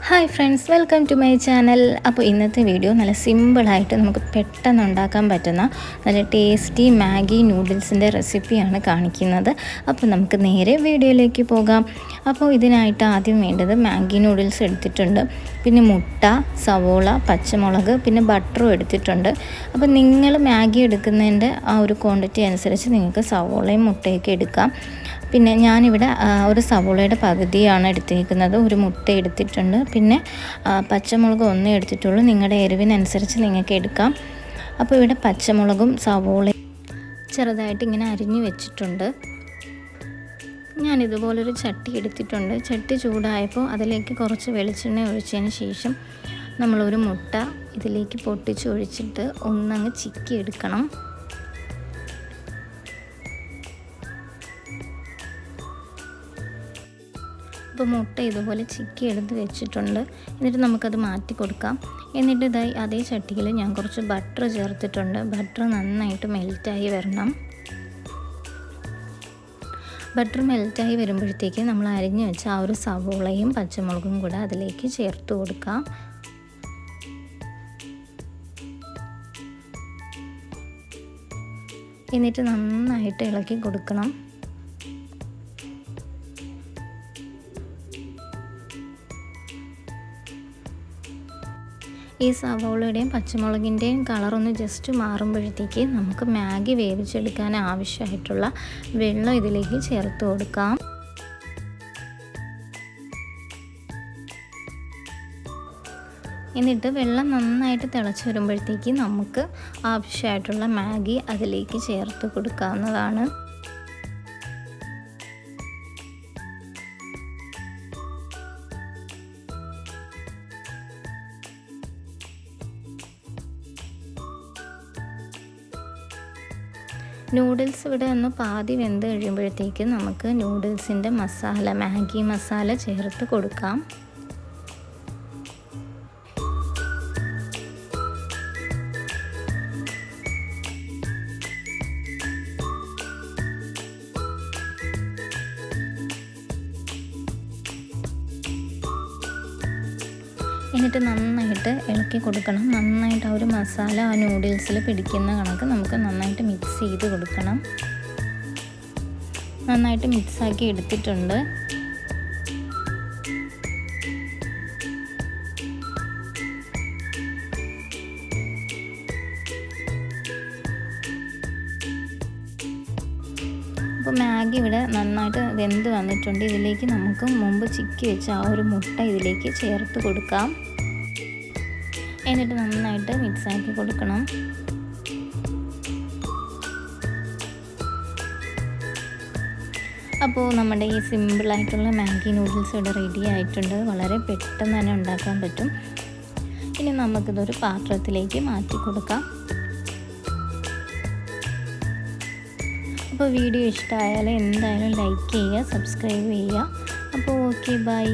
Hi friends, welcome to my channel. അപ്പോൾ ഇന്നത്തെ video നല്ല സിമ്പിളായിട്ട് നമുക്ക് പെട്ടെന്ന് ഉണ്ടാക്കാൻ പറ്റുന്ന നല്ല ടേസ്റ്റി മാഗി നൂഡിൽസിൻ്റെ റെസിപ്പിയാണ് കാണിക്കുന്നത്. അപ്പോൾ നമുക്ക് നേരെ വീഡിയോയിലേക്ക് പോകാം. അപ്പോൾ ഇതിനായിട്ട് ആദ്യം വേണ്ടത് മാഗി നൂഡിൽസ് എടുത്തിട്ടുണ്ട്, പിന്നെ മുട്ട, സവോള, പച്ചമുളക്, പിന്നെ ബട്ടറും എടുത്തിട്ടുണ്ട്. അപ്പോൾ നിങ്ങൾ മാഗി എടുക്കുന്നതിൻ്റെ ആ ഒരു ക്വാണ്ടിറ്റി അനുസരിച്ച് നിങ്ങൾക്ക് സവോളയും മുട്ടയൊക്കെ എടുക്കാം. പിന്നെ ഞാനിവിടെ ഒരു സവോളയുടെ പകുതിയാണ് എടുത്തിരിക്കുന്നത്, ഒരു മുട്ട എടുത്തിട്ടുണ്ട്, പിന്നെ പച്ചമുളക് ഒന്നേ എടുത്തിട്ടുള്ളൂ. നിങ്ങളുടെ എരിവിനനുസരിച്ച് നിങ്ങൾക്ക് എടുക്കാം. അപ്പോൾ ഇവിടെ പച്ചമുളകും സവോളയും ചെറുതായിട്ട് ഇങ്ങനെ അരിഞ്ഞു വെച്ചിട്ടുണ്ട്. ഞാനിതുപോലൊരു ചട്ടി എടുത്തിട്ടുണ്ട്. ചട്ടി ചൂടായപ്പോൾ അതിലേക്ക് കുറച്ച് വെളിച്ചെണ്ണ ഒഴിച്ചതിന് ശേഷം നമ്മളൊരു മുട്ട ഇതിലേക്ക് പൊട്ടിച്ചൊഴിച്ചിട്ട് ഒന്നങ്ങ് ചിക്കി എടുക്കണം. അപ്പോൾ മുട്ട ഇതുപോലെ ചിക്കി എടുത്ത് വെച്ചിട്ടുണ്ട്. എന്നിട്ട് നമുക്കത് മാറ്റി കൊടുക്കാം. എന്നിട്ട് ഇതായി അതേ ചട്ടിയിൽ ഞാൻ കുറച്ച് ബട്ടർ ചേർത്തിട്ടുണ്ട്. ബട്ടർ നന്നായിട്ട് മെൽറ്റായി വരണം. ബട്ടർ മെൽറ്റായി വരുമ്പോഴത്തേക്ക് നമ്മൾ അരിഞ്ഞു വെച്ച ആ ഒരു സവോളയും പച്ചമുളകും കൂടെ അതിലേക്ക് ചേർത്ത് കൊടുക്കാം. എന്നിട്ട് നന്നായിട്ട് ഇളക്കി കൊടുക്കണം. ഈ സവോളയുടെയും പച്ചമുളകിൻ്റെയും കളറൊന്ന് ജസ്റ്റ് മാറുമ്പോഴത്തേക്ക് നമുക്ക് മാഗി വേവിച്ചെടുക്കാൻ ആവശ്യമായിട്ടുള്ള വെള്ളം ഇതിലേക്ക് ചേർത്ത് കൊടുക്കാം. എന്നിട്ട് വെള്ളം നന്നായിട്ട് തിളച്ച് വരുമ്പോഴത്തേക്ക് നമുക്ക് ആവശ്യമായിട്ടുള്ള മാഗി അതിലേക്ക് ചേർത്ത് കൊടുക്കാവുന്നതാണ്. നൂഡിൽസ് ഇവിടെ ഒന്ന് പാതി വെന്ത് കഴിയുമ്പോഴത്തേക്ക് നമുക്ക് നൂഡിൽസിൻ്റെ മസാല, മാഗി മസാല ചേർത്ത് കൊടുക്കാം. എന്നിട്ട് നന്നായിട്ട് ഇളക്കി കൊടുക്കണം. നന്നായിട്ട് ആ ഒരു മസാല ആ നൂഡിൽസിൽ പിടിക്കുന്ന കണക്ക് നമുക്ക് നന്നായിട്ട് മിക്സ് ചെയ്ത് കൊടുക്കണം. നന്നായിട്ട് മിക്സാക്കി എടുത്തിട്ടുണ്ട്. അപ്പോൾ മാഗി ഇവിടെ നന്നായിട്ട് വെന്ത് വന്നിട്ടുണ്ട്. ഇതിലേക്ക് നമുക്ക് മുമ്പ് ചിക്കി വെച്ച ആ ഒരു മുട്ട ഇതിലേക്ക് ചേർത്ത് കൊടുക്കാം. എന്നിട്ട് നന്നായിട്ട് മിക്സാക്കി കൊടുക്കണം. അപ്പോൾ നമ്മുടെ ഈ സിമ്പിളായിട്ടുള്ള മാഗി നൂഡിൽസ് ഇവിടെ റെഡി ആയിട്ടുണ്ട്. വളരെ പെട്ടെന്ന് തന്നെ ഉണ്ടാക്കാൻ പറ്റും. ഇനി നമുക്കിതൊരു പാത്രത്തിലേക്ക് മാറ്റി കൊടുക്കാം. അപ്പോൾ വീഡിയോ ഇഷ്ടമായാൽ എന്തായാലും ലൈക്ക് ചെയ്യുക, സബ്സ്ക്രൈബ് ചെയ്യുക. അപ്പോൾ ഓക്കെ, ബൈ.